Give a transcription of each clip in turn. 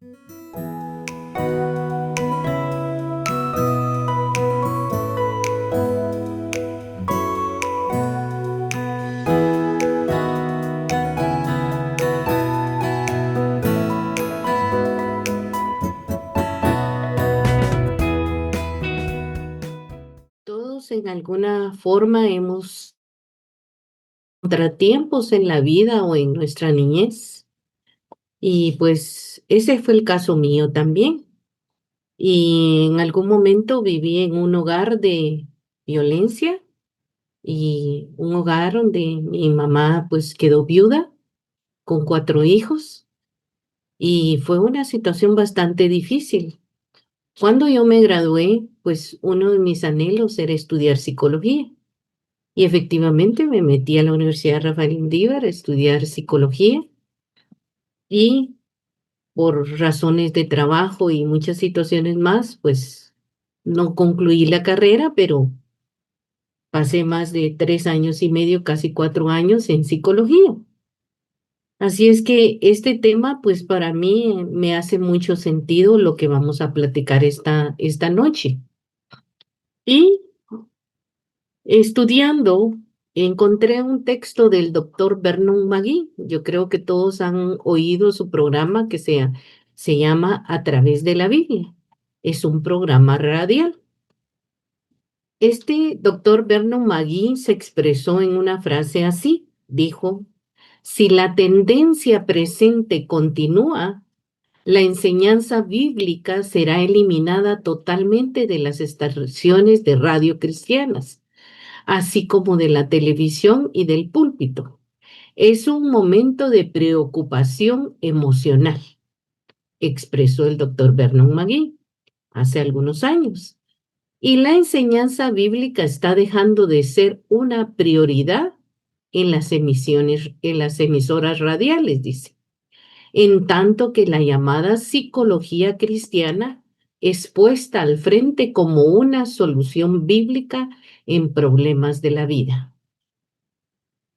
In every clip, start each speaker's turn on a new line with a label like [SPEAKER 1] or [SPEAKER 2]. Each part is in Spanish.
[SPEAKER 1] Todos en alguna forma hemos contratiempos en la vida o en nuestra niñez. Y pues ese fue el caso mío también. Y en algún momento viví en un hogar de violencia y un hogar donde mi mamá pues quedó viuda con 4 hijos y fue una situación bastante difícil. Cuando yo me gradué, pues uno de mis anhelos era estudiar psicología. Y efectivamente me metí a la Universidad Rafael Indívar a estudiar psicología y por razones de trabajo y muchas situaciones más, pues no concluí la carrera, pero pasé más de 3 años y medio, casi 4 años en psicología. Así es que este tema, pues para mí me hace mucho sentido lo que vamos a platicar esta noche. Y estudiando, encontré un texto del doctor Vernon McGee. Yo creo que todos han oído su programa se llama A través de la Biblia. Es un programa radial. Este doctor Vernon McGee se expresó en una frase así. Dijo, si la tendencia presente continúa, la enseñanza bíblica será eliminada totalmente de las estaciones de radio cristianas, así como de la televisión y del púlpito. Es un momento de preocupación emocional, expresó el doctor Vernon McGee hace algunos años. Y la enseñanza bíblica está dejando de ser una prioridad en las emisiones, en las emisoras radiales, dice. En tanto que la llamada psicología cristiana es puesta al frente como una solución bíblica en problemas de la vida.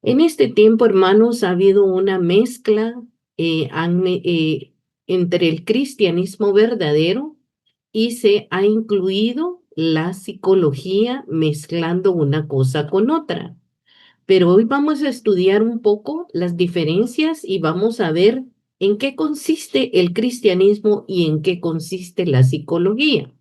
[SPEAKER 1] En este tiempo, hermanos, ha habido una mezcla entre el cristianismo verdadero y se ha incluido la psicología mezclando una cosa con otra. Pero hoy vamos a estudiar un poco las diferencias y vamos a ver en qué consiste el cristianismo y en qué consiste la psicología.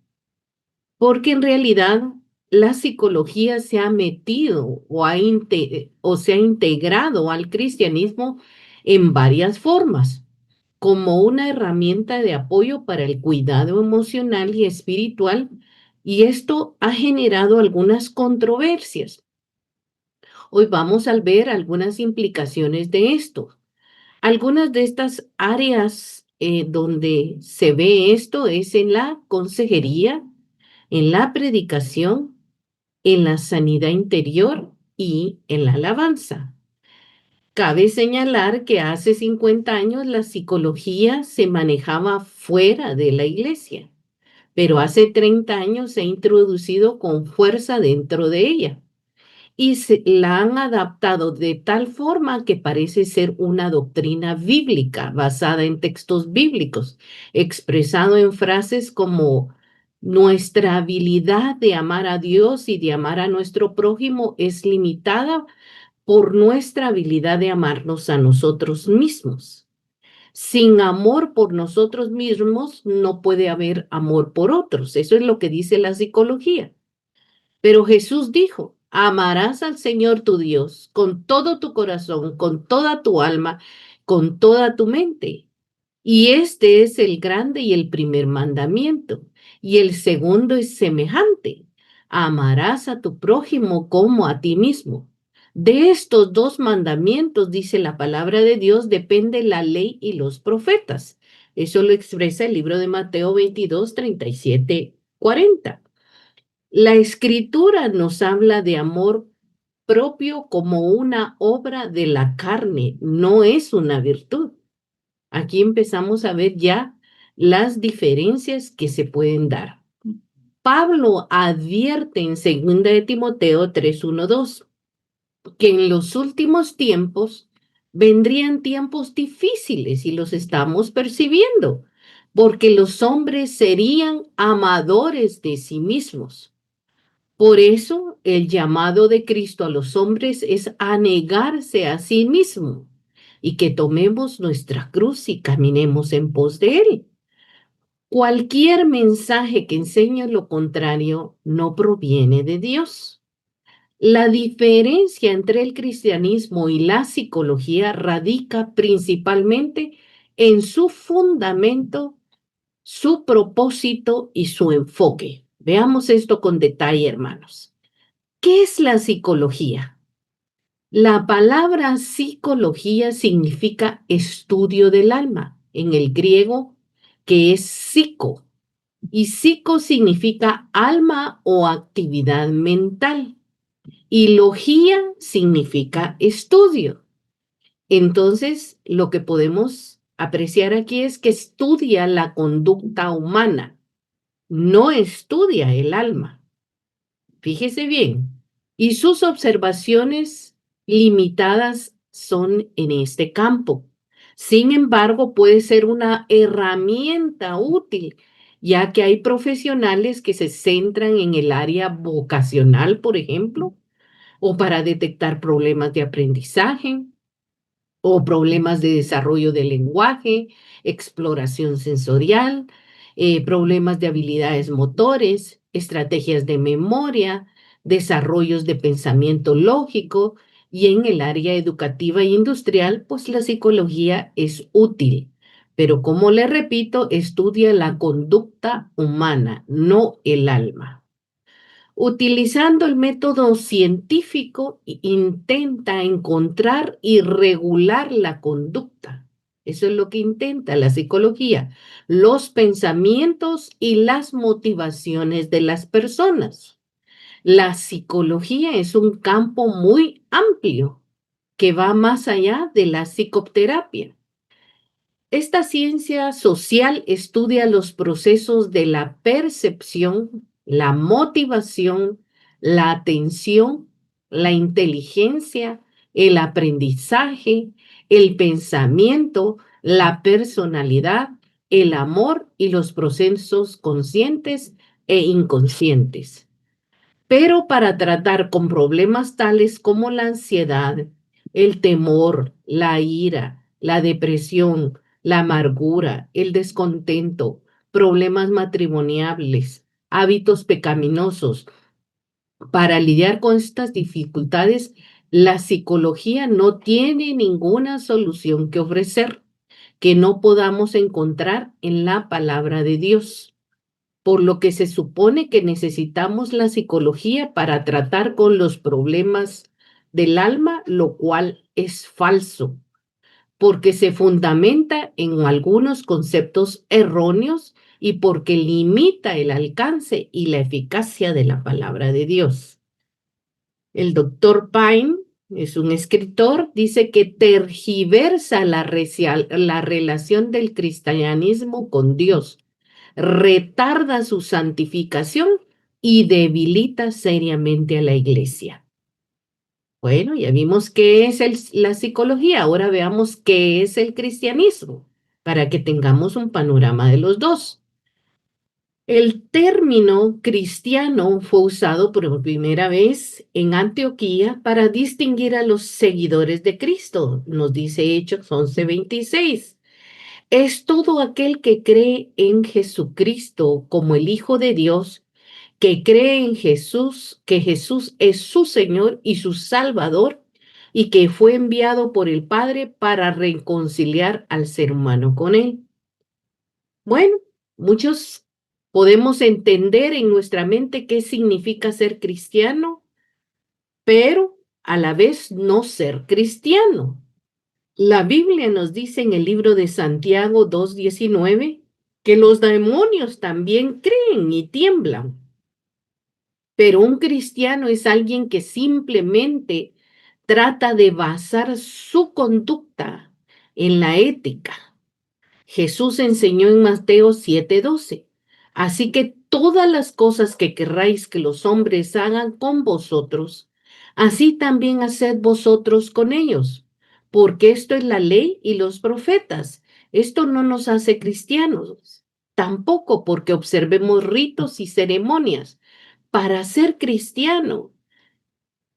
[SPEAKER 1] Porque en realidad la psicología se ha metido o se ha integrado al cristianismo en varias formas, como una herramienta de apoyo para el cuidado emocional y espiritual, y esto ha generado algunas controversias. Hoy vamos a ver algunas implicaciones de esto. Algunas de estas áreas donde se ve esto es en la consejería, en la predicación, en la sanidad interior y en la alabanza. Cabe señalar que hace 50 años la psicología se manejaba fuera de la iglesia, pero hace 30 años se ha introducido con fuerza dentro de ella y la han adaptado de tal forma que parece ser una doctrina bíblica basada en textos bíblicos, expresado en frases como nuestra habilidad de amar a Dios y de amar a nuestro prójimo es limitada por nuestra habilidad de amarnos a nosotros mismos. Sin amor por nosotros mismos no puede haber amor por otros. Eso es lo que dice la psicología. Pero Jesús dijo, amarás al Señor tu Dios con todo tu corazón, con toda tu alma, con toda tu mente. Y este es el grande y el primer mandamiento. Y el segundo es semejante. Amarás a tu prójimo como a ti mismo. De estos dos mandamientos, dice la palabra de Dios, depende la ley y los profetas. Eso lo expresa el libro de Mateo 22, 37, 40. La escritura nos habla de amor propio como una obra de la carne, no es una virtud. Aquí empezamos a ver ya las diferencias que se pueden dar. Pablo advierte en 2 de Timoteo 3:1-2 que en los últimos tiempos vendrían tiempos difíciles y los estamos percibiendo. porque los hombres serían amadores de sí mismos. Por eso el llamado de Cristo a los hombres es a negarse a sí mismo y que tomemos nuestra cruz y caminemos en pos de Él. Cualquier mensaje que enseñe lo contrario no proviene de Dios. La diferencia entre el cristianismo y la psicología radica principalmente en su fundamento, su propósito y su enfoque. Veamos esto con detalle, hermanos. ¿Qué es la psicología? La palabra psicología significa estudio del alma, en el griego, que es psico, y psico significa alma o actividad mental, y logía significa estudio. Entonces, lo que podemos apreciar aquí es que estudia la conducta humana, no estudia el alma. Fíjese bien, y sus observaciones limitadas son en este campo. Sin embargo, puede ser una herramienta útil, ya que hay profesionales que se centran en el área vocacional, por ejemplo, o para detectar problemas de aprendizaje, o problemas de desarrollo del lenguaje, exploración sensorial, problemas de habilidades motores, estrategias de memoria, desarrollos de pensamiento lógico, y en el área educativa e industrial, pues la psicología es útil. Pero como le repito, estudia la conducta humana, no el alma. Utilizando el método científico, intenta encontrar y regular la conducta. Eso es lo que intenta la psicología, los pensamientos y las motivaciones de las personas. La psicología es un campo muy amplio que va más allá de la psicoterapia. Esta ciencia social estudia los procesos de la percepción, la motivación, la atención, la inteligencia, el aprendizaje, el pensamiento, la personalidad, el amor y los procesos conscientes e inconscientes. Pero para tratar con problemas tales como la ansiedad, el temor, la ira, la depresión, la amargura, el descontento, problemas matrimoniales, hábitos pecaminosos, para lidiar con estas dificultades, la psicología no tiene ninguna solución que ofrecer que no podamos encontrar en la palabra de Dios, por lo que se supone que necesitamos la psicología para tratar con los problemas del alma, lo cual es falso, porque se fundamenta en algunos conceptos erróneos y porque limita el alcance y la eficacia de la palabra de Dios. El doctor Pine es un escritor, dice que tergiversa la relación del cristianismo con Dios, retarda su santificación y debilita seriamente a la iglesia. Bueno, ya vimos qué es la psicología, ahora veamos qué es el cristianismo, para que tengamos un panorama de los dos. El término cristiano fue usado por primera vez en Antioquía para distinguir a los seguidores de Cristo, nos dice Hechos 11:26. Es todo aquel que cree en Jesucristo como el Hijo de Dios, que cree en Jesús, que Jesús es su Señor y su Salvador, y que fue enviado por el Padre para reconciliar al ser humano con Él. Bueno, muchos podemos entender en nuestra mente qué significa ser cristiano, pero a la vez no ser cristiano. La Biblia nos dice en el libro de Santiago 2:19 que los demonios también creen y tiemblan, pero un cristiano es alguien que simplemente trata de basar su conducta en la ética. Jesús enseñó en Mateo 7:12, así que todas las cosas que querráis que los hombres hagan con vosotros, así también haced vosotros con ellos, porque esto es la ley y los profetas. Esto no nos hace cristianos, tampoco porque observemos ritos y ceremonias. Para ser cristiano,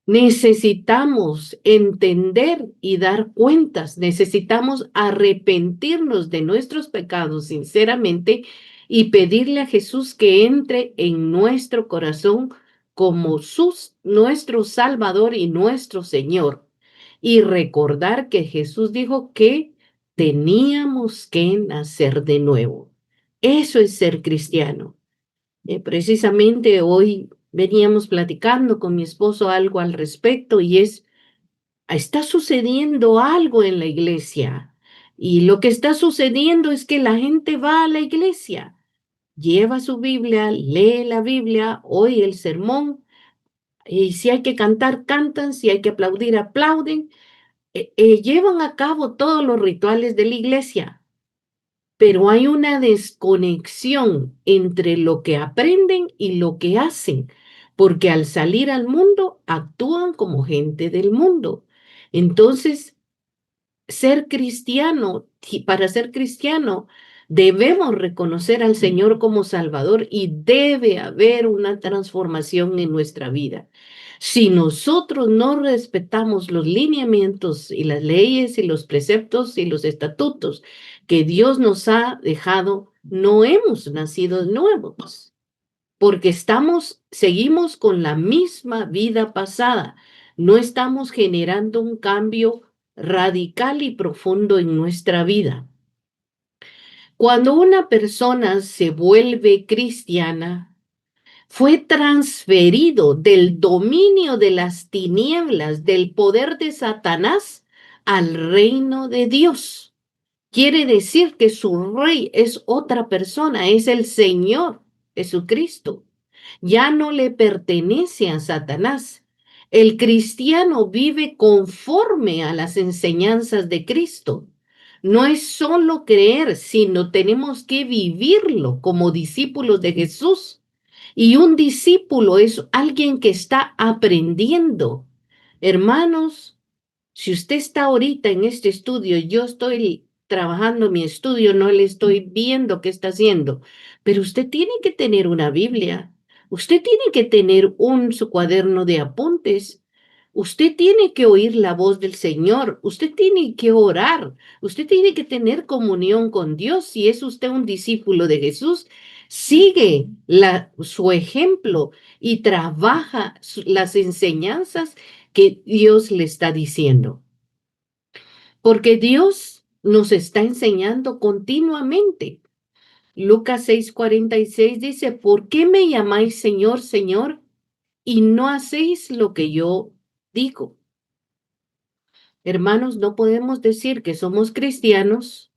[SPEAKER 1] necesitamos entender y dar cuentas, necesitamos arrepentirnos de nuestros pecados sinceramente y pedirle a Jesús que entre en nuestro corazón como nuestro Salvador y nuestro Señor. Y recordar que Jesús dijo que teníamos que nacer de nuevo. Eso es ser cristiano. Precisamente hoy veníamos platicando con mi esposo algo al respecto y está sucediendo algo en la iglesia. Y lo que está sucediendo es que la gente va a la iglesia, lleva su Biblia, lee la Biblia, oye el sermón, y si hay que cantar, cantan, si hay que aplaudir, aplauden, llevan a cabo todos los rituales de la iglesia, pero hay una desconexión entre lo que aprenden y lo que hacen, porque al salir al mundo actúan como gente del mundo. Entonces, ser cristiano, para ser cristiano, debemos reconocer al Señor como Salvador y debe haber una transformación en nuestra vida. Si nosotros no respetamos los lineamientos y las leyes y los preceptos y los estatutos que Dios nos ha dejado, no hemos nacido de nuevo, porque seguimos con la misma vida pasada. No estamos generando un cambio radical y profundo en nuestra vida. Cuando una persona se vuelve cristiana, fue transferido del dominio de las tinieblas, del poder de Satanás, al reino de Dios. Quiere decir que su rey es otra persona, es el Señor Jesucristo. Ya no le pertenece a Satanás. El cristiano vive conforme a las enseñanzas de Cristo. No es solo creer, sino tenemos que vivirlo como discípulos de Jesús. Y un discípulo es alguien que está aprendiendo. Hermanos, si usted está ahorita en este estudio, yo estoy trabajando mi estudio, no le estoy viendo qué está haciendo, pero usted tiene que tener una Biblia, usted tiene que tener su cuaderno de apuntes, usted tiene que oír la voz del Señor, usted tiene que orar, usted tiene que tener comunión con Dios. Si es usted un discípulo de Jesús, sigue su ejemplo y trabaja las enseñanzas que Dios le está diciendo. Porque Dios nos está enseñando continuamente. Lucas 6:46 dice, ¿por qué me llamáis Señor, Señor, y no hacéis lo que yo digo? Hermanos, no podemos decir que somos cristianos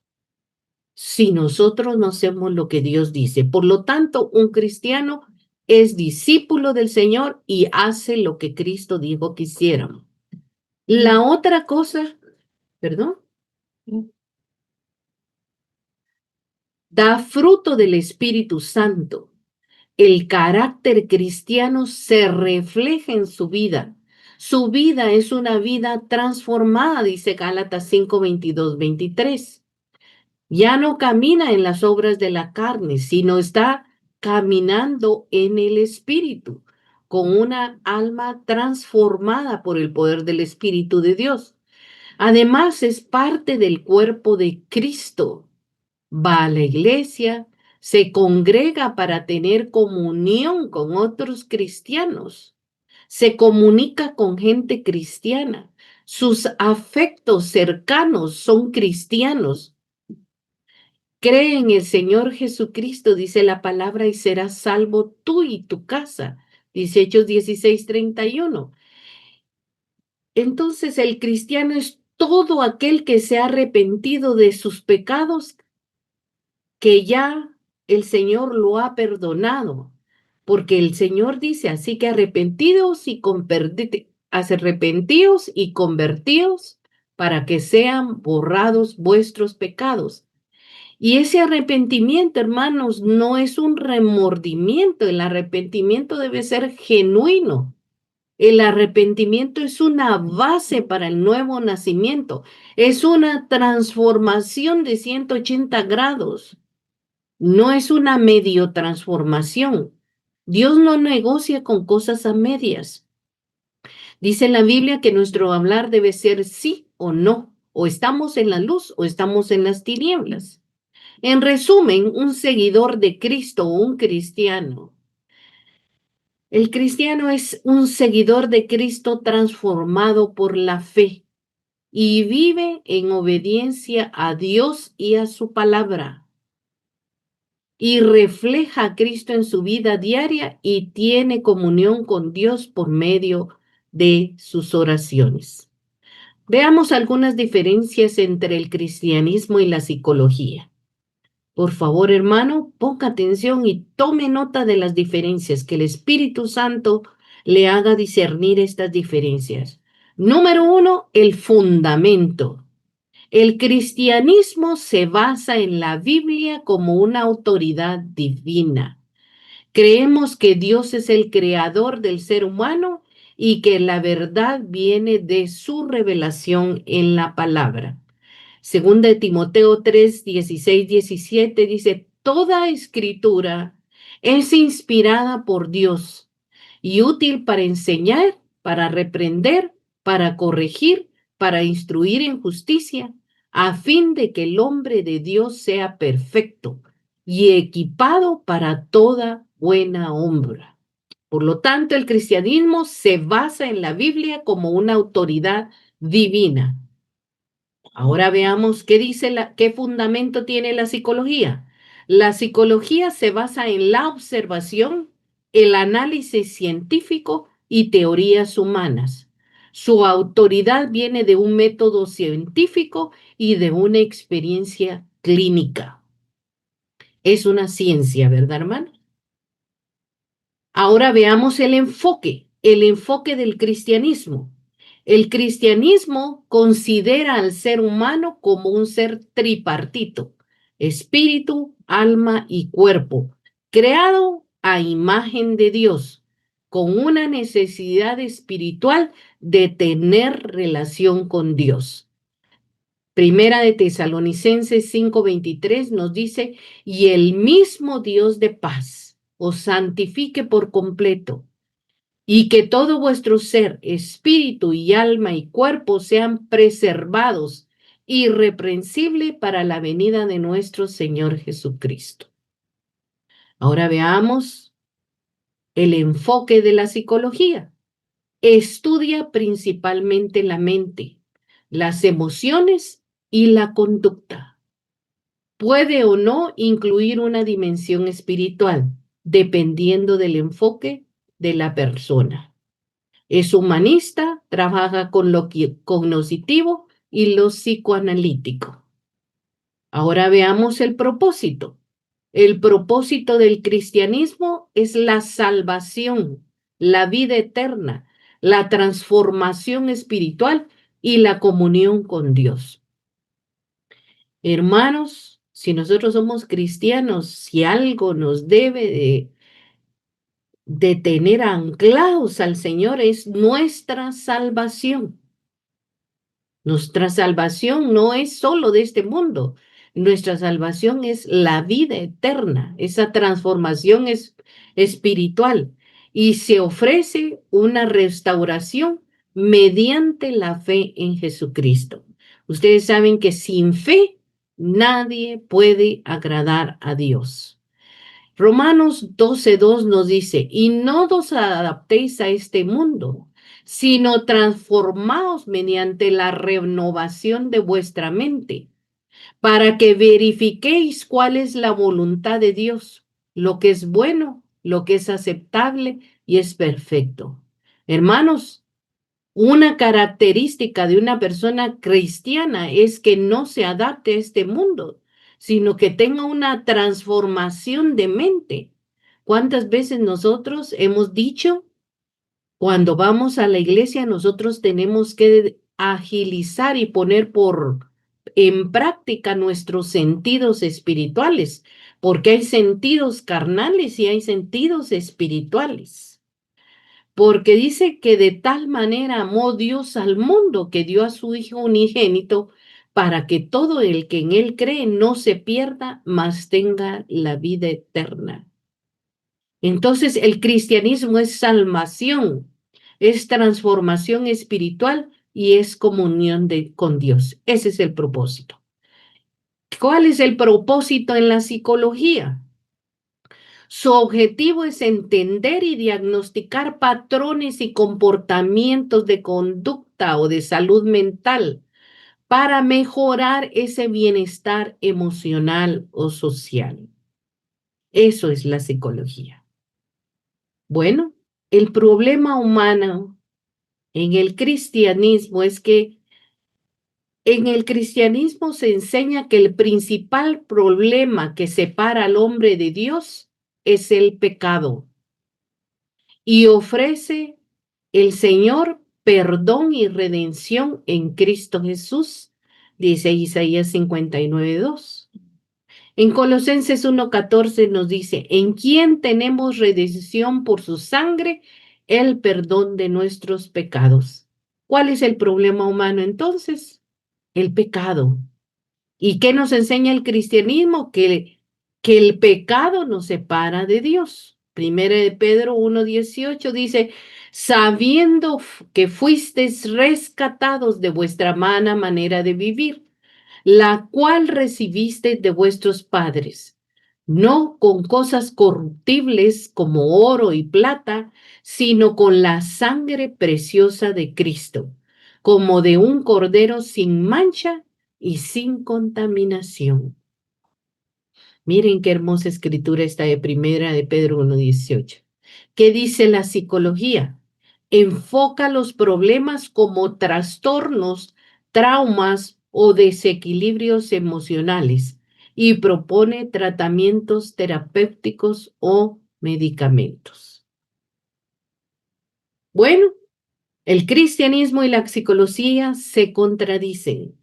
[SPEAKER 1] si nosotros no hacemos lo que Dios dice. Por lo tanto, un cristiano es discípulo del Señor y hace lo que Cristo dijo que hiciéramos. La otra cosa, perdón, da fruto del Espíritu Santo. El carácter cristiano se refleja en su vida. Su vida es una vida transformada, dice Gálatas 5, 22, 23. Ya no camina en las obras de la carne, sino está caminando en el Espíritu, con una alma transformada por el poder del Espíritu de Dios. Además, es parte del cuerpo de Cristo. Va a la iglesia, se congrega para tener comunión con otros cristianos, se comunica con gente cristiana, sus afectos cercanos son cristianos. Cree en el Señor Jesucristo, dice la palabra, y serás salvo tú y tu casa. Dice Hechos 16:31. Entonces el cristiano es todo aquel que se ha arrepentido de sus pecados, que ya el Señor lo ha perdonado, porque el Señor dice, así que arrepentíos y convertíos para que sean borrados vuestros pecados. Y ese arrepentimiento, hermanos, no es un remordimiento, el arrepentimiento debe ser genuino. El arrepentimiento es una base para el nuevo nacimiento, es una transformación de 180 grados. No es una medio transformación. Dios no negocia con cosas a medias. Dice en la Biblia que nuestro hablar debe ser sí o no, o estamos en la luz o estamos en las tinieblas. En resumen, un seguidor de Cristo o un cristiano. El cristiano es un seguidor de Cristo transformado por la fe y vive en obediencia a Dios y a su palabra y refleja a Cristo en su vida diaria y tiene comunión con Dios por medio de sus oraciones. Veamos algunas diferencias entre el cristianismo y la psicología. Por favor, hermano, ponga atención y tome nota de las diferencias, que el Espíritu Santo le haga discernir estas diferencias. Número uno, el fundamento. El cristianismo se basa en la Biblia como una autoridad divina. Creemos que Dios es el creador del ser humano y que la verdad viene de su revelación en la palabra. Segunda de Timoteo 3, 16, 17 dice, toda escritura es inspirada por Dios y útil para enseñar, para reprender, para corregir, para instruir en justicia, a fin de que el hombre de Dios sea perfecto y equipado para toda buena obra. Por lo tanto, el cristianismo se basa en la Biblia como una autoridad divina. Ahora veamos qué dice qué fundamento tiene la psicología. La psicología se basa en la observación, el análisis científico y teorías humanas. Su autoridad viene de un método científico y de una experiencia clínica. Es una ciencia, ¿verdad, hermano? Ahora veamos el enfoque del cristianismo. El cristianismo considera al ser humano como un ser tripartito, espíritu, alma y cuerpo, creado a imagen de Dios, con una necesidad espiritual de tener relación con Dios. Primera de Tesalonicenses 5:23 nos dice, y el mismo Dios de paz os santifique por completo, y que todo vuestro ser, espíritu y alma y cuerpo sean preservados irreprensible para la venida de nuestro Señor Jesucristo. Ahora veamos el enfoque de la psicología. Estudia principalmente la mente, las emociones y la conducta. Puede o no incluir una dimensión espiritual, dependiendo del enfoque de la persona. Es humanista, trabaja con lo cognoscitivo y lo psicoanalítico. Ahora veamos el propósito. El propósito del cristianismo es la salvación, la vida eterna, la transformación espiritual y la comunión con Dios. Hermanos, si nosotros somos cristianos, si algo nos debe de tener anclados al Señor es nuestra salvación. Nuestra salvación no es solo de este mundo. Nuestra salvación es la vida eterna. Esa transformación es espiritual y se ofrece una restauración mediante la fe en Jesucristo. Ustedes saben que sin fe nadie puede agradar a Dios. Romanos 12:2 nos dice, y no os adaptéis a este mundo, sino transformaos mediante la renovación de vuestra mente, para que verifiquéis cuál es la voluntad de Dios, lo que es bueno, lo que es aceptable y es perfecto. Hermanos, una característica de una persona cristiana es que no se adapte a este mundo, sino que tenga una transformación de mente. ¿Cuántas veces nosotros hemos dicho, cuando vamos a la iglesia, nosotros tenemos que agilizar y poner en práctica nuestros sentidos espirituales, porque hay sentidos carnales y hay sentidos espirituales? Porque dice que de tal manera amó Dios al mundo que dio a su Hijo unigénito para que todo el que en él cree no se pierda, mas tenga la vida eterna. Entonces, el cristianismo es salvación, es transformación espiritual y es comunión con Dios. Ese es el propósito. ¿Cuál es el propósito en la psicología? Su objetivo es entender y diagnosticar patrones y comportamientos de conducta o de salud mental para mejorar ese bienestar emocional o social. Eso es la psicología. Bueno, el problema humano en el cristianismo es que en el cristianismo se enseña que el principal problema que separa al hombre de Dios es el pecado y ofrece el Señor perdón y redención en Cristo Jesús, dice Isaías 59:2. En Colosenses 1:14 nos dice, en quien tenemos redención por su sangre, el perdón de nuestros pecados. ¿Cuál es el problema humano entonces? El pecado. ¿Y qué nos enseña el cristianismo? Que el pecado nos separa de Dios. Primera de Pedro 1:18 dice, sabiendo que fuisteis rescatados de vuestra mala manera de vivir, la cual recibisteis de vuestros padres, no con cosas corruptibles como oro y plata, sino con la sangre preciosa de Cristo, como de un cordero sin mancha y sin contaminación. Miren qué hermosa escritura está de Primera de Pedro 1:18. ¿Qué dice la psicología? Enfoca los problemas como trastornos, traumas o desequilibrios emocionales y propone tratamientos terapéuticos o medicamentos. Bueno, el cristianismo y la psicología se contradicen.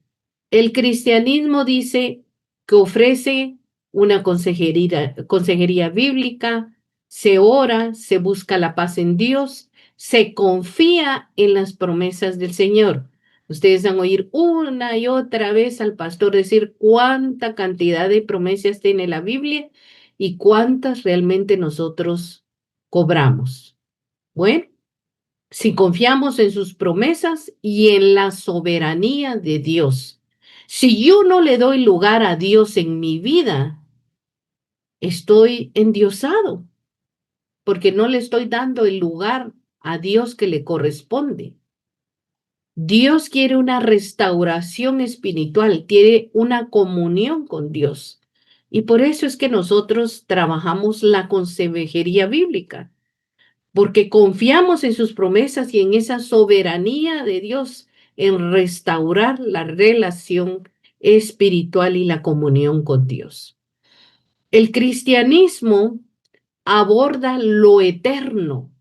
[SPEAKER 1] El cristianismo dice que ofrece una consejería bíblica, se ora, se busca la paz en Dios, se confía en las promesas del Señor. Ustedes van a oír una y otra vez al pastor decir cuánta cantidad de promesas tiene la Biblia y cuántas realmente nosotros cobramos. Bueno, si confiamos en sus promesas y en la soberanía de Dios. Si yo no le doy lugar a Dios en mi vida, estoy endiosado, porque no le estoy dando el lugar a Dios que le corresponde. Dios quiere una restauración espiritual, quiere una comunión con Dios. Y por eso es que nosotros trabajamos la consejería bíblica, porque confiamos en sus promesas y en esa soberanía de Dios en restaurar la relación espiritual y la comunión con Dios. El cristianismo aborda lo eterno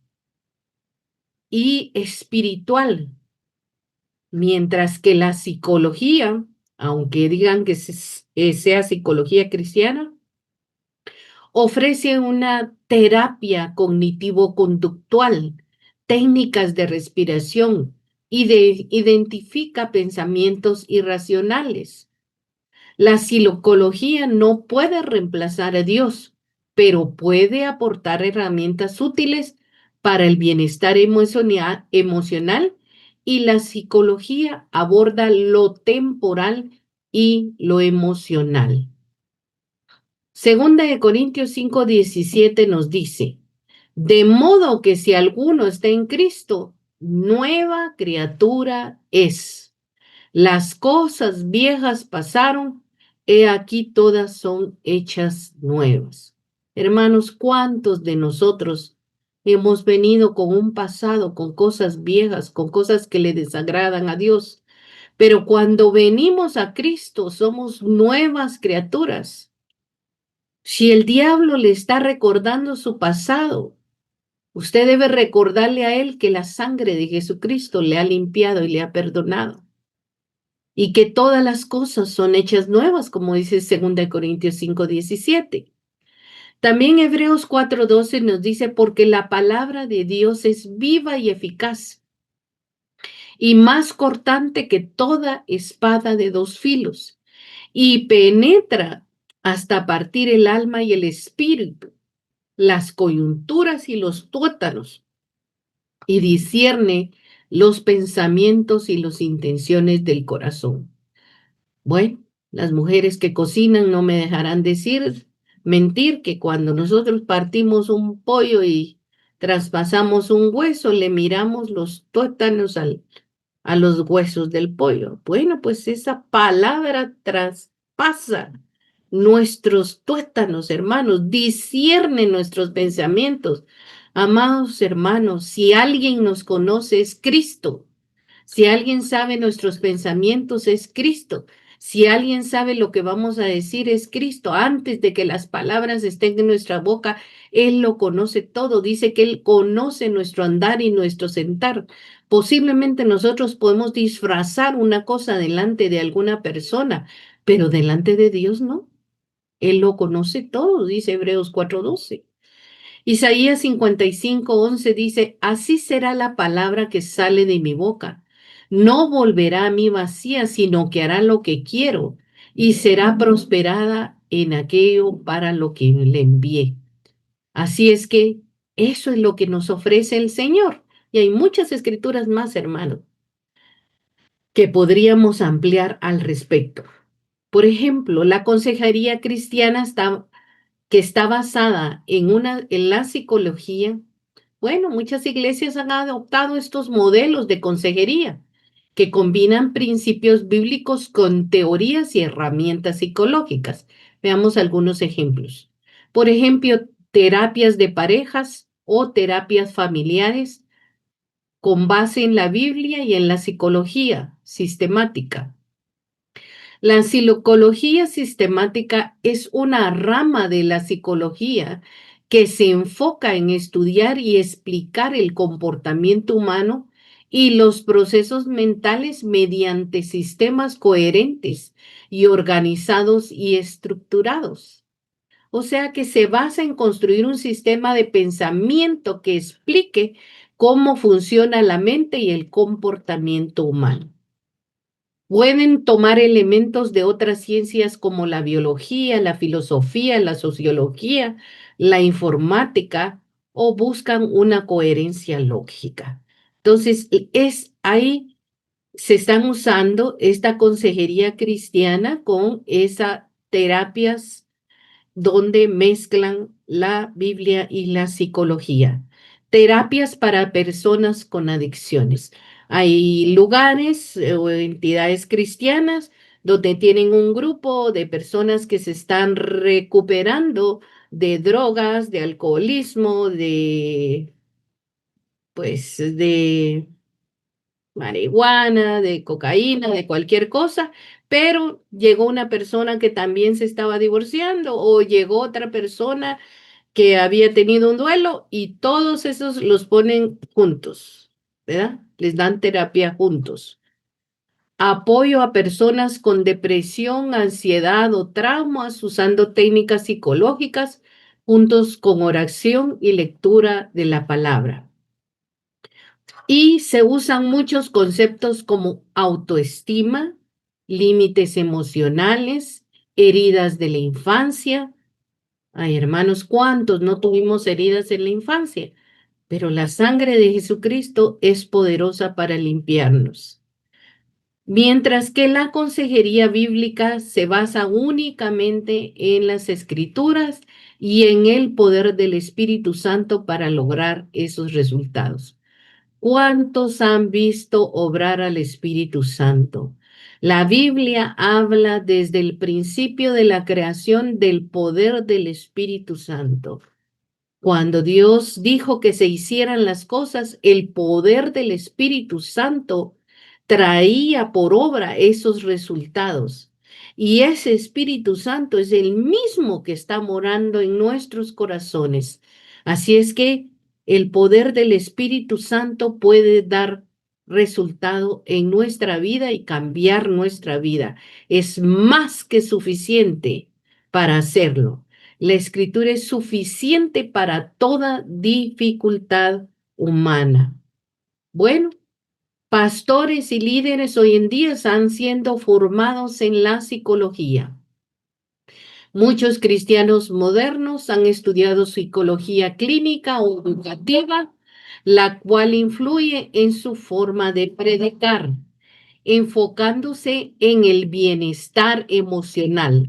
[SPEAKER 1] y espiritual, mientras que la psicología, aunque digan que sea psicología cristiana, ofrece una terapia cognitivo-conductual, técnicas de respiración y identifica pensamientos irracionales. La psicología no puede reemplazar a Dios, pero puede aportar herramientas útiles para el bienestar emocional y la psicología aborda lo temporal y lo emocional. Segunda de Corintios 5:17 nos dice, de modo que si alguno está en Cristo, nueva criatura es. Las cosas viejas pasaron, he aquí todas son hechas nuevas. Hermanos, ¿cuántos de nosotros hemos venido con un pasado, con cosas viejas, con cosas que le desagradan a Dios? Pero cuando venimos a Cristo, somos nuevas criaturas. Si el diablo le está recordando su pasado, usted debe recordarle a él que la sangre de Jesucristo le ha limpiado y le ha perdonado. Y que todas las cosas son hechas nuevas, como dice 2 Corintios 5:17. También Hebreos 4:12 nos dice, porque la palabra de Dios es viva y eficaz y más cortante que toda espada de dos filos, y penetra hasta partir el alma y el espíritu, las coyunturas y los tuétanos, y discierne los pensamientos y las intenciones del corazón. Bueno, las mujeres que cocinan no me dejarán mentir que cuando nosotros partimos un pollo y traspasamos un hueso, le miramos los tuétanos a los huesos del pollo. Bueno, pues esa palabra traspasa nuestros tuétanos, hermanos, discierne nuestros pensamientos. Amados hermanos, si alguien nos conoce es Cristo. Si alguien sabe nuestros pensamientos es Cristo. Si alguien sabe lo que vamos a decir es Cristo. Antes de que las palabras estén en nuestra boca, Él lo conoce todo. Dice que Él conoce nuestro andar y nuestro sentar. Posiblemente nosotros podemos disfrazar una cosa delante de alguna persona, pero delante de Dios no. Él lo conoce todo, dice Hebreos 4:12. Isaías 55:11 dice, así será la palabra que sale de mi boca. No volverá a mí vacía, sino que hará lo que quiero y será prosperada en aquello para lo que le envié. Así es que eso es lo que nos ofrece el Señor. Y hay muchas escrituras más, hermano, que podríamos ampliar al respecto. Por ejemplo, la consejería cristiana que está basada en la psicología. Bueno, muchas iglesias han adoptado estos modelos de consejería que combinan principios bíblicos con teorías y herramientas psicológicas. Veamos algunos ejemplos. Por ejemplo, terapias de parejas o terapias familiares con base en la Biblia y en la psicología sistemática. La psicología sistemática es una rama de la psicología que se enfoca en estudiar y explicar el comportamiento humano y los procesos mentales mediante sistemas coherentes y organizados y estructurados. O sea que se basa en construir un sistema de pensamiento que explique cómo funciona la mente y el comportamiento humano. Pueden tomar elementos de otras ciencias como la biología, la filosofía, la sociología, la informática o buscan una coherencia lógica. Entonces, es ahí se están usando esta consejería cristiana con esas terapias donde mezclan la Biblia y la psicología. Terapias para personas con adicciones. Hay lugares o entidades cristianas donde tienen un grupo de personas que se están recuperando de drogas, de alcoholismo, de marihuana, de cocaína, de cualquier cosa, pero llegó una persona que también se estaba divorciando o llegó otra persona que había tenido un duelo y todos esos los ponen juntos, ¿verdad? Les dan terapia juntos. Apoyo a personas con depresión, ansiedad o traumas usando técnicas psicológicas juntos con oración y lectura de la palabra. Y se usan muchos conceptos como autoestima, límites emocionales, heridas de la infancia. Ay, hermanos, ¿cuántos no tuvimos heridas en la infancia? Pero la sangre de Jesucristo es poderosa para limpiarnos. Mientras que la consejería bíblica se basa únicamente en las escrituras y en el poder del Espíritu Santo para lograr esos resultados. ¿Cuántos han visto obrar al Espíritu Santo? La Biblia habla desde el principio de la creación del poder del Espíritu Santo. Cuando Dios dijo que se hicieran las cosas, el poder del Espíritu Santo traía por obra esos resultados. Y ese Espíritu Santo es el mismo que está morando en nuestros corazones. Así es que el poder del Espíritu Santo puede dar resultado en nuestra vida y cambiar nuestra vida. Es más que suficiente para hacerlo. La escritura es suficiente para toda dificultad humana. Bueno, Pastores y líderes hoy en día están siendo formados en la psicología. Muchos cristianos modernos han estudiado psicología clínica o educativa, la cual influye en su forma de predicar, enfocándose en el bienestar emocional,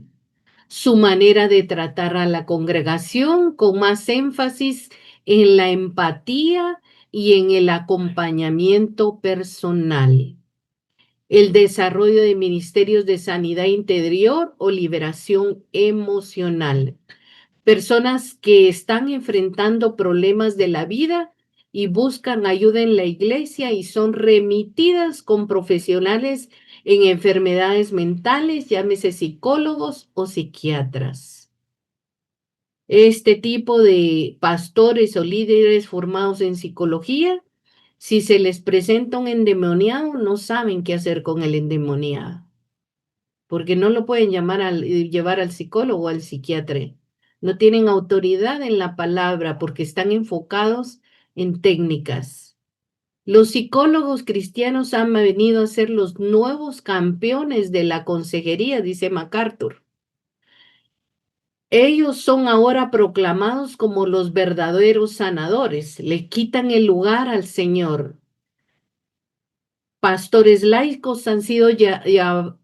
[SPEAKER 1] su manera de tratar a la congregación con más énfasis en la empatía y en el acompañamiento personal, el desarrollo de ministerios de sanidad interior o liberación emocional. Personas que están enfrentando problemas de la vida y buscan ayuda en la iglesia y son remitidas con profesionales en enfermedades mentales, llámese psicólogos o psiquiatras. Este tipo de pastores o líderes formados en psicología, si se les presenta un endemoniado, no saben qué hacer con el endemoniado, porque no lo pueden llevar al psicólogo o al psiquiatra. No tienen autoridad en la palabra porque están enfocados en técnicas. Los psicólogos cristianos han venido a ser los nuevos campeones de la consejería, dice MacArthur. Ellos son ahora proclamados como los verdaderos sanadores, le quitan el lugar al Señor. Pastores laicos han sido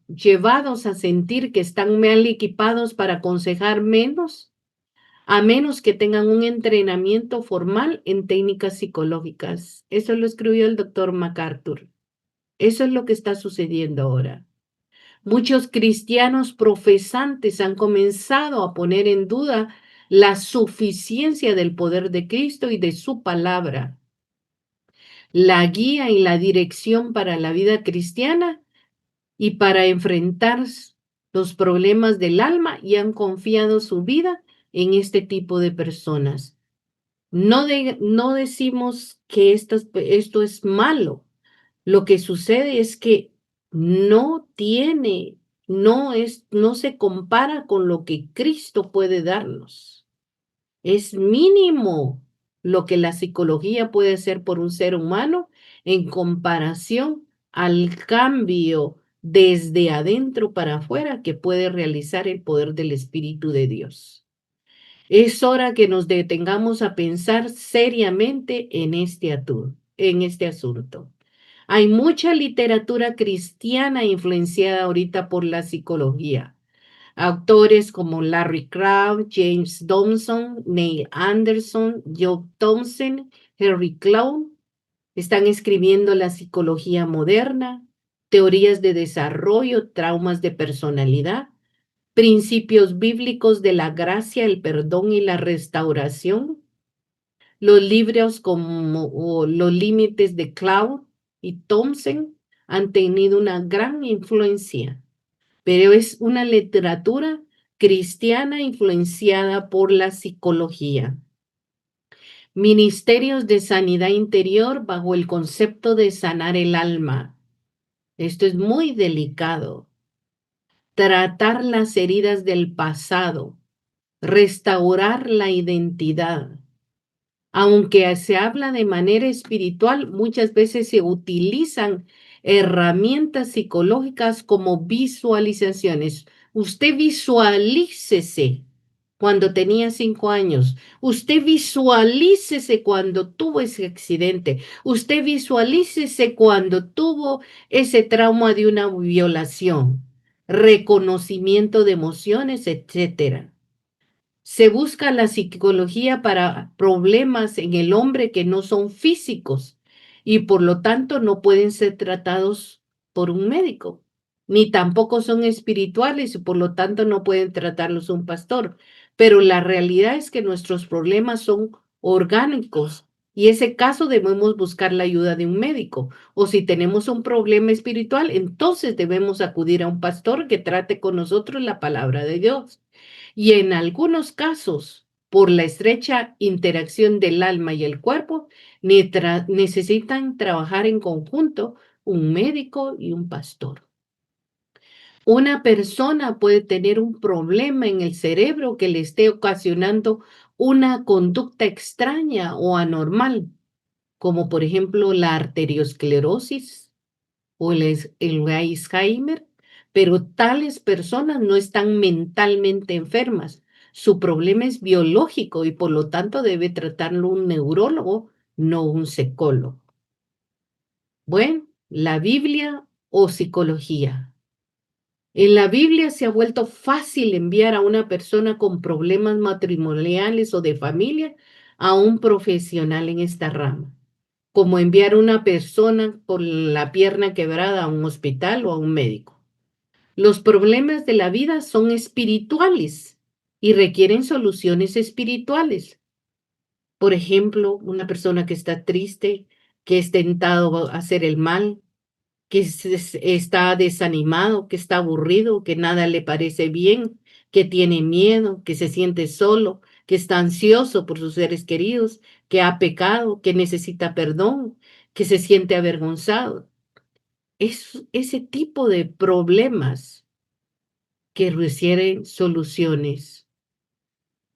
[SPEAKER 1] llevados a sentir que están mal equipados para aconsejar menos, a menos que tengan un entrenamiento formal en técnicas psicológicas. Eso lo escribió el doctor MacArthur. Eso es lo que está sucediendo ahora. Muchos cristianos profesantes han comenzado a poner en duda la suficiencia del poder de Cristo y de su palabra. La guía y la dirección para la vida cristiana y para enfrentar los problemas del alma y han confiado su vida en este tipo de personas. No decimos que esto es malo. Lo que sucede es que no se compara con lo que Cristo puede darnos. Es mínimo lo que la psicología puede hacer por un ser humano en comparación al cambio desde adentro para afuera que puede realizar el poder del Espíritu de Dios. Es hora que nos detengamos a pensar seriamente en este asunto. Hay mucha literatura cristiana influenciada ahorita por la psicología. Autores como Larry Crabb, James Dobson, Neil Anderson, Joe Thompson, Henry Cloud están escribiendo la psicología moderna, teorías de desarrollo, traumas de personalidad, principios bíblicos de la gracia, el perdón y la restauración. Los libros como Los límites de Cloud y Thompson han tenido una gran influencia, pero es una literatura cristiana influenciada por la psicología. Ministerios de sanidad interior bajo el concepto de sanar el alma. Esto es muy delicado. Tratar las heridas del pasado, restaurar la identidad. Aunque se habla de manera espiritual, muchas veces se utilizan herramientas psicológicas como visualizaciones. Usted visualícese cuando tenía 5 años. Usted visualícese cuando tuvo ese accidente. Usted visualícese cuando tuvo ese trauma de una violación, reconocimiento de emociones, etcétera. Se busca la psicología para problemas en el hombre que no son físicos y por lo tanto no pueden ser tratados por un médico, ni tampoco son espirituales y por lo tanto no pueden tratarlos un pastor. Pero la realidad es que nuestros problemas son orgánicos y en ese caso debemos buscar la ayuda de un médico. O si tenemos un problema espiritual, entonces debemos acudir a un pastor que trate con nosotros la palabra de Dios. Y en algunos casos, por la estrecha interacción del alma y el cuerpo, necesitan trabajar en conjunto un médico y un pastor. Una persona puede tener un problema en el cerebro que le esté ocasionando una conducta extraña o anormal, como por ejemplo la arteriosclerosis, o el Alzheimer, pero tales personas no están mentalmente enfermas. Su problema es biológico y por lo tanto debe tratarlo un neurólogo, no un psicólogo. Bueno, la Biblia o psicología. En la Biblia se ha vuelto fácil enviar a una persona con problemas matrimoniales o de familia a un profesional en esta rama, como enviar a una persona con la pierna quebrada a un hospital o a un médico. Los problemas de la vida son espirituales y requieren soluciones espirituales. Por ejemplo, una persona que está triste, que es tentado a hacer el mal, que está desanimado, que está aburrido, que nada le parece bien, que tiene miedo, que se siente solo, que está ansioso por sus seres queridos, que ha pecado, que necesita perdón, que se siente avergonzado. Es ese tipo de problemas que requieren soluciones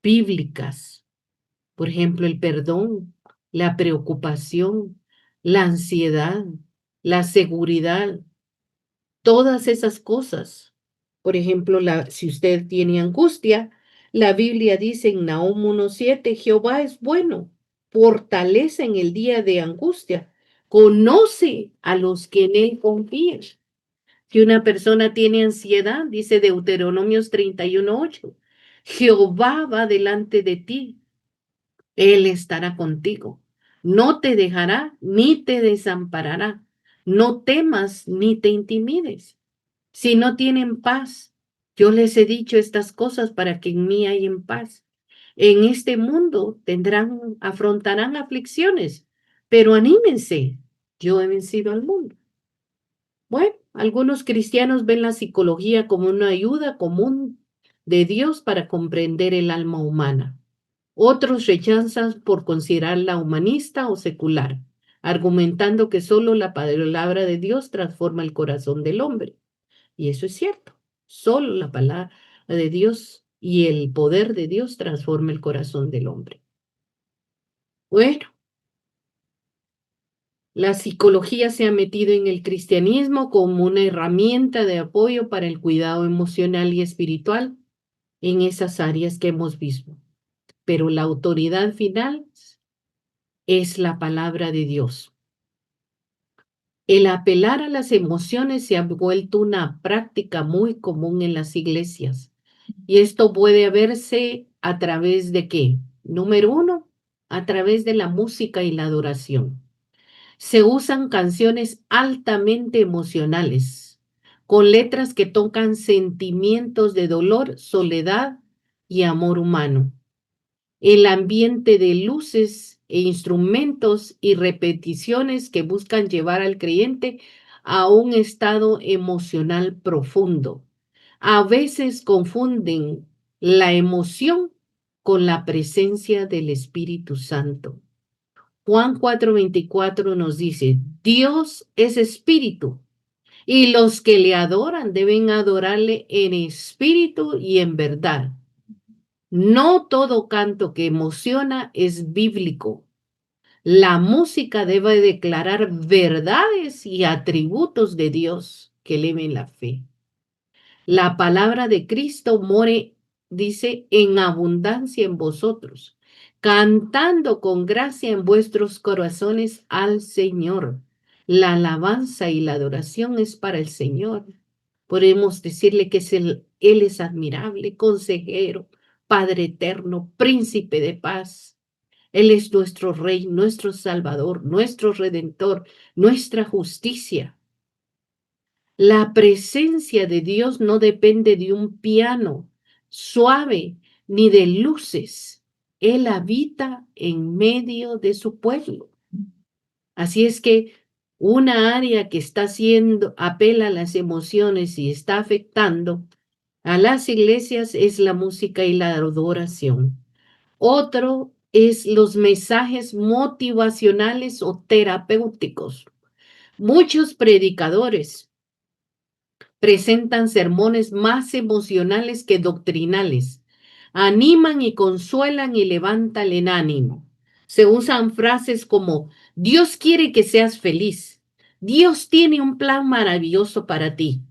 [SPEAKER 1] bíblicas. Por ejemplo, el perdón, la preocupación, la ansiedad, la seguridad, todas esas cosas. Por ejemplo, si usted tiene angustia, la Biblia dice en Nahum 1:7, Jehová es bueno, fortalece en el día de angustia, conoce a los que en él confían. Si una persona tiene ansiedad, dice Deuteronomios 31:8, Jehová va delante de ti, él estará contigo, no te dejará ni te desamparará, no temas ni te intimides. Si no tienen paz, yo les he dicho estas cosas para que en mí hayan paz. En este mundo afrontarán aflicciones, pero anímense, yo he vencido al mundo. Bueno, algunos cristianos ven la psicología como una ayuda común de Dios para comprender el alma humana. Otros rechazan por considerarla humanista o secular, argumentando que solo la palabra de Dios transforma el corazón del hombre. Y eso es cierto. Solo la palabra de Dios y el poder de Dios transforma el corazón del hombre. Bueno, la psicología se ha metido en el cristianismo como una herramienta de apoyo para el cuidado emocional y espiritual en esas áreas que hemos visto. Pero la autoridad final es la palabra de Dios. El apelar a las emociones se ha vuelto una práctica muy común en las iglesias. Y esto puede verse a través de qué. Número uno, a través de la música y la adoración. Se usan canciones altamente emocionales, con letras que tocan sentimientos de dolor, soledad y amor humano. El ambiente de luces e instrumentos y repeticiones que buscan llevar al creyente a un estado emocional profundo. A veces confunden la emoción con la presencia del Espíritu Santo. Juan 4:24 nos dice, Dios es espíritu y los que le adoran deben adorarle en espíritu y en verdad. No todo canto que emociona es bíblico. La música debe declarar verdades y atributos de Dios que eleven la fe. La palabra de Cristo more, dice, en abundancia en vosotros, cantando con gracia en vuestros corazones al Señor. La alabanza y la adoración es para el Señor. Podemos decirle que Él es admirable, consejero, Padre eterno, príncipe de paz. Él es nuestro Rey, nuestro Salvador, nuestro Redentor, nuestra justicia. La presencia de Dios no depende de un piano suave ni de luces. Él habita en medio de su pueblo. Así es que una área que está haciendo, apela a las emociones y está afectando a las iglesias es la música y la adoración. Otro es los mensajes motivacionales o terapéuticos. Muchos predicadores presentan sermones más emocionales que doctrinales. Animan y consuelan y levantan el ánimo. Se usan frases como, Dios quiere que seas feliz. Dios tiene un plan maravilloso para ti.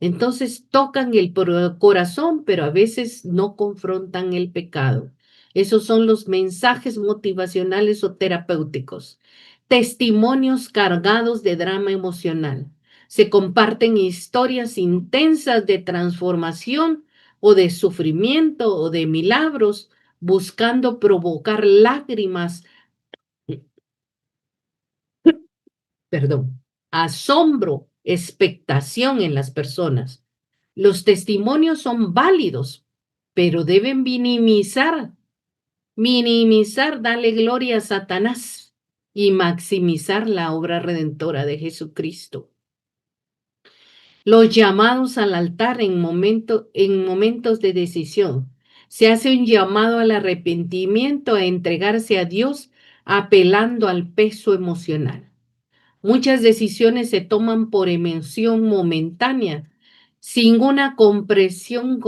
[SPEAKER 1] Entonces tocan el corazón, pero a veces no confrontan el pecado. Esos son los mensajes motivacionales o terapéuticos. Testimonios cargados de drama emocional. Se comparten historias intensas de transformación o de sufrimiento o de milagros, buscando provocar lágrimas, perdón, asombro, expectación en las personas. Los testimonios son válidos, pero deben minimizar, darle gloria a Satanás y maximizar la obra redentora de Jesucristo. Los llamados al altar en momentos de decisión. Se hace un llamado al arrepentimiento, a entregarse a Dios, apelando al peso emocional. Muchas decisiones se toman por emoción momentánea, sin una comprensión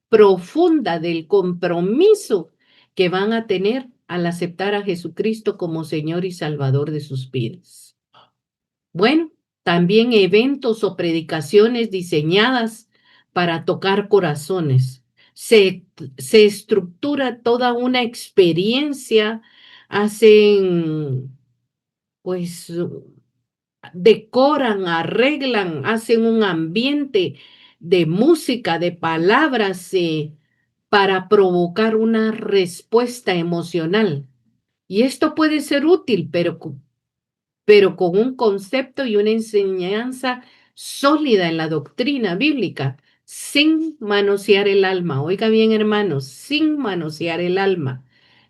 [SPEAKER 1] profunda del compromiso que van a tener al aceptar a Jesucristo como Señor y Salvador de sus vidas. Bueno, también eventos o predicaciones diseñadas para tocar corazones. Se estructura toda una experiencia, hacen pues decoran, arreglan, hacen un ambiente de música, de palabras, para provocar una respuesta emocional. Y esto puede ser útil, pero con un concepto y una enseñanza sólida en la doctrina bíblica, sin manosear el alma. Oiga bien, hermanos, sin manosear el alma.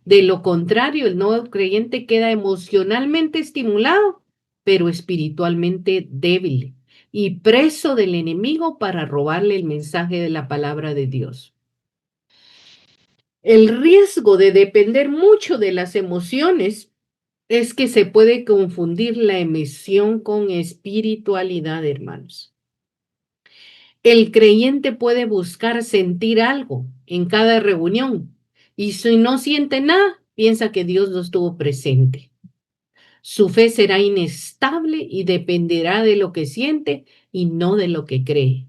[SPEAKER 1] De lo contrario, el nuevo creyente queda emocionalmente estimulado, pero espiritualmente débil y preso del enemigo para robarle el mensaje de la palabra de Dios. El riesgo de depender mucho de las emociones es que se puede confundir la emisión con espiritualidad, hermanos. El creyente puede buscar sentir algo en cada reunión y si no siente nada, piensa que Dios no estuvo presente. Su fe será inestable y dependerá de lo que siente y no de lo que cree.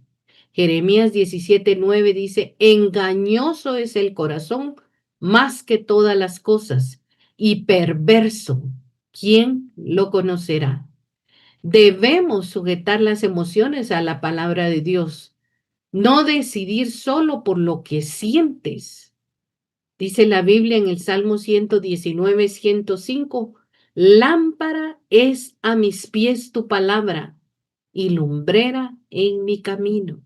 [SPEAKER 1] Jeremías 17:9 dice, engañoso es el corazón más que todas las cosas y perverso. ¿Quién lo conocerá? Debemos sujetar las emociones a la palabra de Dios, no decidir solo por lo que sientes. Dice la Biblia en el Salmo 119, 105, lámpara es a mis pies tu palabra y lumbrera en mi camino.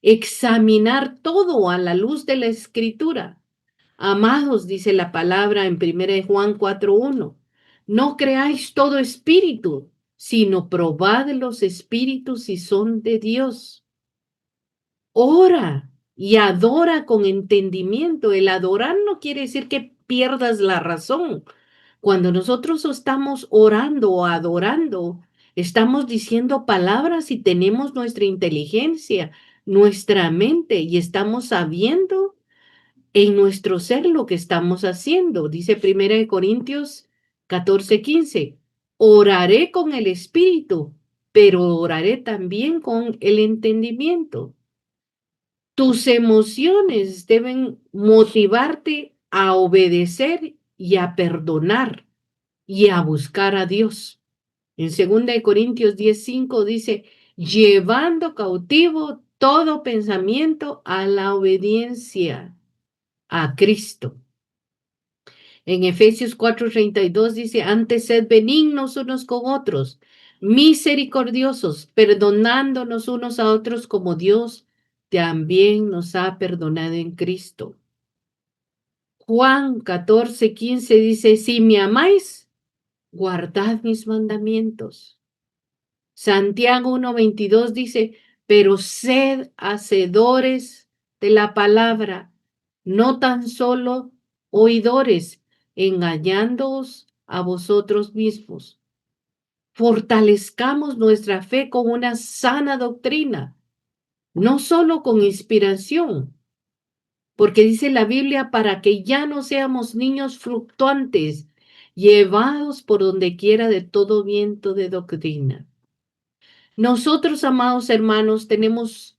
[SPEAKER 1] Examinar todo a la luz de la Escritura. Amados, dice la palabra en 1 Juan 4:1, no creáis todo espíritu, sino probad los espíritus si son de Dios. Ora y adora con entendimiento. El adorar no quiere decir que pierdas la razón. Cuando nosotros estamos orando o adorando, estamos diciendo palabras y tenemos nuestra inteligencia, nuestra mente y estamos sabiendo en nuestro ser lo que estamos haciendo. Dice 1 Corintios 14:15, oraré con el espíritu, pero oraré también con el entendimiento. Tus emociones deben motivarte a obedecer y a perdonar y a buscar a Dios. En 2 Corintios 10:5 dice, llevando cautivo todo pensamiento a la obediencia a Cristo. En Efesios 4:32 dice, antes sed benignos unos con otros, misericordiosos, perdonándonos unos a otros como Dios también nos ha perdonado en Cristo. Juan 14:15 dice, si me amáis, guardad mis mandamientos. Santiago 1:22 dice, pero sed hacedores de la palabra, no tan solo oidores, engañándoos a vosotros mismos. Fortalezcamos nuestra fe con una sana doctrina, no solo con inspiración, porque dice la Biblia para que ya no seamos niños fluctuantes llevados por donde quiera de todo viento de doctrina. Nosotros, amados hermanos, tenemos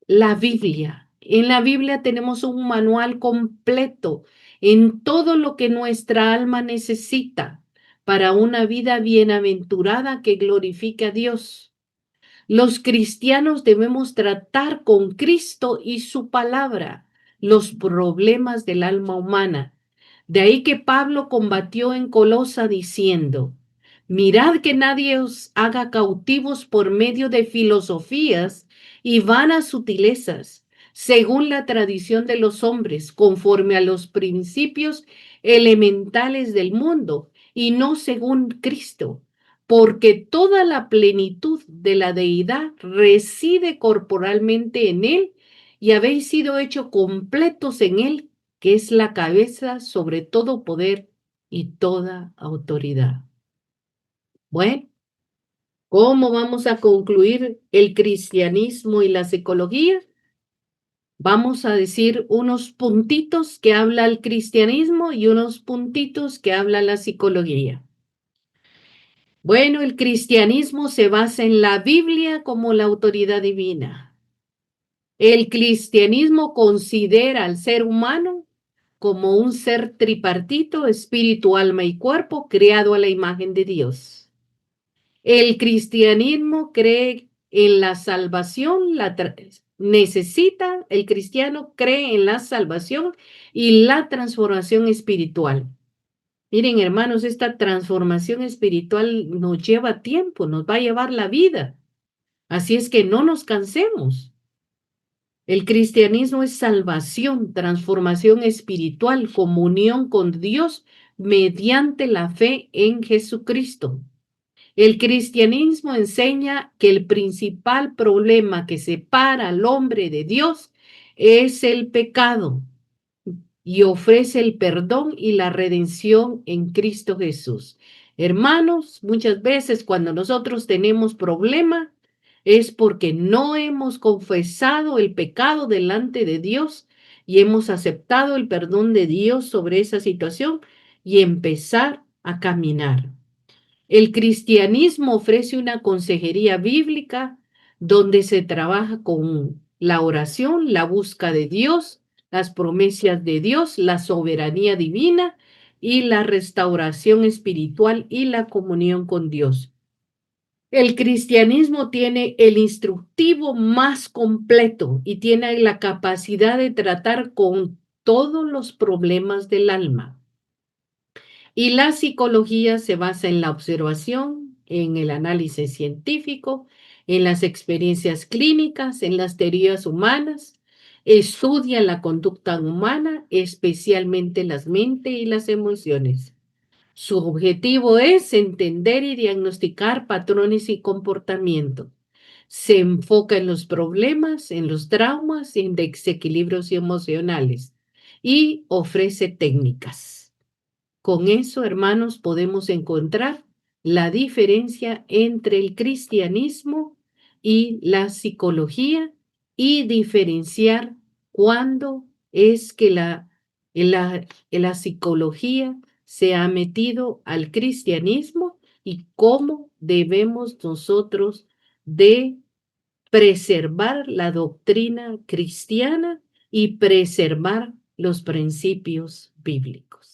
[SPEAKER 1] la Biblia. En la Biblia tenemos un manual completo en todo lo que nuestra alma necesita para una vida bienaventurada que glorifique a Dios. Los cristianos debemos tratar con Cristo y su palabra los problemas del alma humana. De ahí que Pablo combatió en Colosa diciendo, mirad que nadie os haga cautivos por medio de filosofías y vanas sutilezas, según la tradición de los hombres, conforme a los principios elementales del mundo, y no según Cristo, porque toda la plenitud de la deidad reside corporalmente en él, y habéis sido hechos completos en él, que es la cabeza sobre todo poder y toda autoridad. Bueno, ¿cómo vamos a concluir el cristianismo y la psicología? Vamos a decir unos puntitos que habla el cristianismo y unos puntitos que habla la psicología. Bueno, el cristianismo se basa en la Biblia como la autoridad divina. El cristianismo considera al ser humano como un ser tripartito, espíritu, alma y cuerpo, creado a la imagen de Dios. El cristianismo cree en la salvación, el cristiano cree en la salvación y la transformación espiritual. Miren, hermanos, esta transformación espiritual nos lleva tiempo, nos va a llevar la vida. Así es que no nos cansemos. El cristianismo es salvación, transformación espiritual, comunión con Dios mediante la fe en Jesucristo. El cristianismo enseña que el principal problema que separa al hombre de Dios es el pecado y ofrece el perdón y la redención en Cristo Jesús. Hermanos, muchas veces cuando nosotros tenemos problema es porque no hemos confesado el pecado delante de Dios y hemos aceptado el perdón de Dios sobre esa situación y empezar a caminar. El cristianismo ofrece una consejería bíblica donde se trabaja con la oración, la busca de Dios, las promesas de Dios, la soberanía divina y la restauración espiritual y la comunión con Dios. El cristianismo tiene el instructivo más completo y tiene la capacidad de tratar con todos los problemas del alma. Y la psicología se basa en la observación, en el análisis científico, en las experiencias clínicas, en las teorías humanas, estudia la conducta humana, especialmente las mentes y las emociones. Su objetivo es entender y diagnosticar patrones y comportamiento. Se enfoca en los problemas, en los traumas y en desequilibrios emocionales y ofrece técnicas. Con eso, hermanos, podemos encontrar la diferencia entre el cristianismo y la psicología y diferenciar cuándo es que la psicología se ha metido al cristianismo y cómo debemos nosotros de preservar la doctrina cristiana y preservar los principios bíblicos.